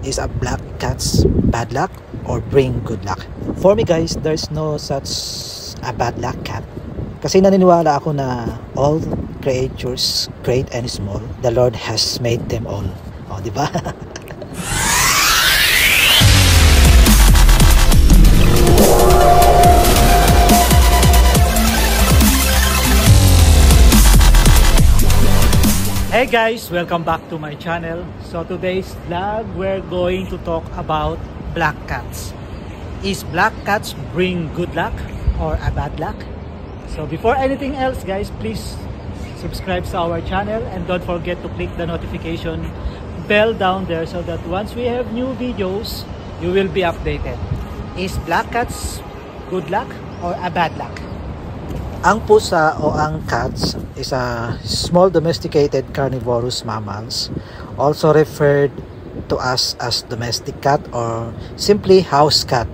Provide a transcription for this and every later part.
is a black cat's bad luck or bring good luck? For me guys, there's no such a bad luck cat. Kasi naniniwala ako na all creatures, great and small, the Lord has made them all. O, di ba? Hey guys, welcome back to my channel. So today's vlog, we're going to talk about black cats. Is black cats bring good luck or a bad luck? So before anything else guys, please subscribe to our channel and don't forget to click the notification bell down there so that once we have new videos, you will be updated. Is black cats good luck or a bad luck? Ang pusa o ang cats is a small domesticated carnivorous mammals, also referred to us as domestic cat or simply house cat.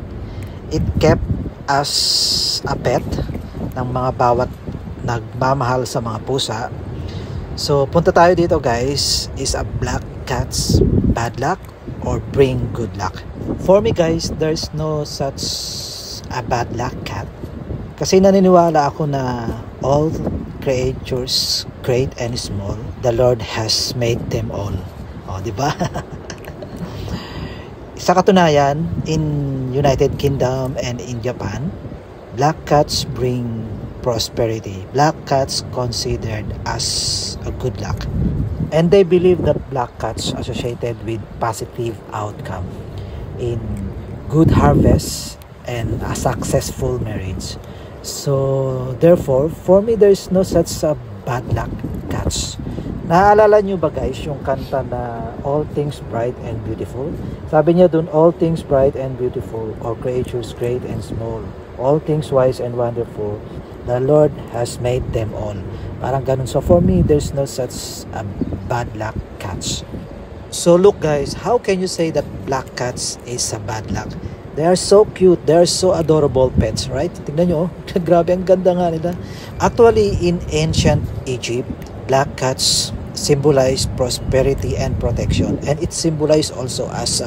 It kept as a pet ng mga bawat nagmamahal sa mga pusa. So punta tayo dito guys, is a black cat's bad luck or bring good luck? For me guys, there's no such a bad luck cat. Kasi naniniwala ako na all creatures, great and small, the Lord has made them all. O, di ba? Sa katunayan, in United Kingdom and in Japan, black cats bring prosperity. Black cats considered as a good luck. And they believe that black cats associated with positive outcome in good harvest and a successful marriage. So, therefore, for me, there's no such a bad luck cats. Naaalala nyo ba guys yung kanta na all things bright and beautiful? Sabi niya dun, all things bright and beautiful, or creatures great and small, all things wise and wonderful, the Lord has made them all. Parang ganun. So, for me, there's no such a bad luck cats. So, look guys, how can you say that black cats is a bad luck? They are so cute. They are so adorable pets, right? Tingnan nyo, oh. Grabe, ang ganda nga nila. Actually, in ancient Egypt, black cats symbolize prosperity and protection. And it symbolized also as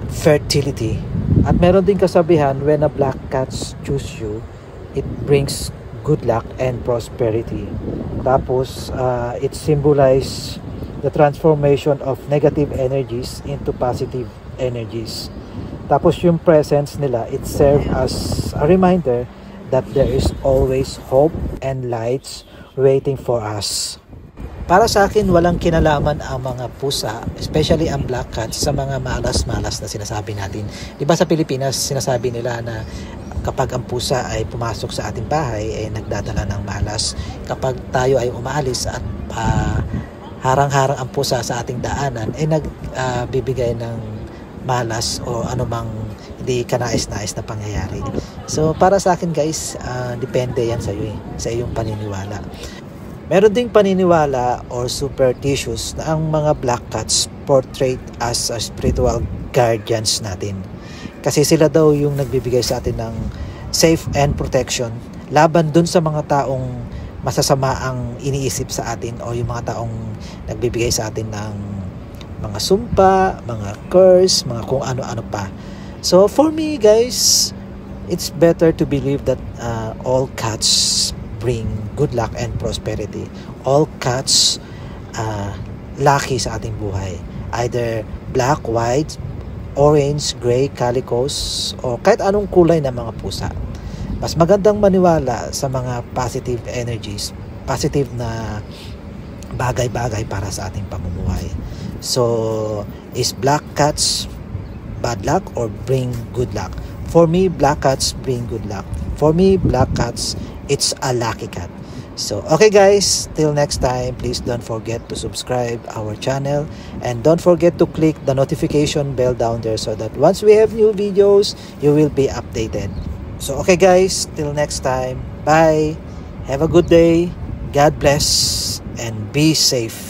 fertility. At meron din kasabihan, when a black cats choose you, it brings good luck and prosperity. Tapos, it symbolizes the transformation of negative energies into positive energies. Tapos yung presence nila, it serves as a reminder that there is always hope and lights waiting for us. Para sa akin, walang kinalaman ang mga pusa, especially ang black cats, sa mga malas-malas na sinasabi natin. Diba sa Pilipinas, sinasabi nila na kapag ang pusa ay pumasok sa ating bahay, ay nagdadala ng malas. Kapag tayo ay umaalis at harang-harang ang pusa sa ating daanan, ay nagbibigay ng malas o anumang hindi kanais-nais na pangyayari. So para sa akin guys, depende yan sa iyo sa iyong paniniwala. Meron ding paniniwala or superstitious na ang mga black cats portrayed as a spiritual guardians natin. Kasi sila daw yung nagbibigay sa atin ng safe and protection laban dun sa mga taong masasama ang iniisip sa atin o yung mga taong nagbibigay sa atin ng mga sumpa, mga curse, mga kung ano-ano pa. So for me guys, it's better to believe that all cats bring good luck and prosperity. All cats lucky sa ating buhay. Either black, white, orange, gray, calicos, o kahit anong kulay ng mga pusa. Mas magandang maniwala sa mga positive energies, positive na bagay-bagay para sa ating pamumuhay. So, is black cats bad luck or bring good luck? For me, black cats bring good luck. For me, black cats, it's a lucky cat. So, okay guys, till next time, please don't forget to subscribe our channel and don't forget to click the notification bell down there so that once we have new videos, you will be updated. So, okay guys, till next time, bye. Have a good day. God bless and be safe.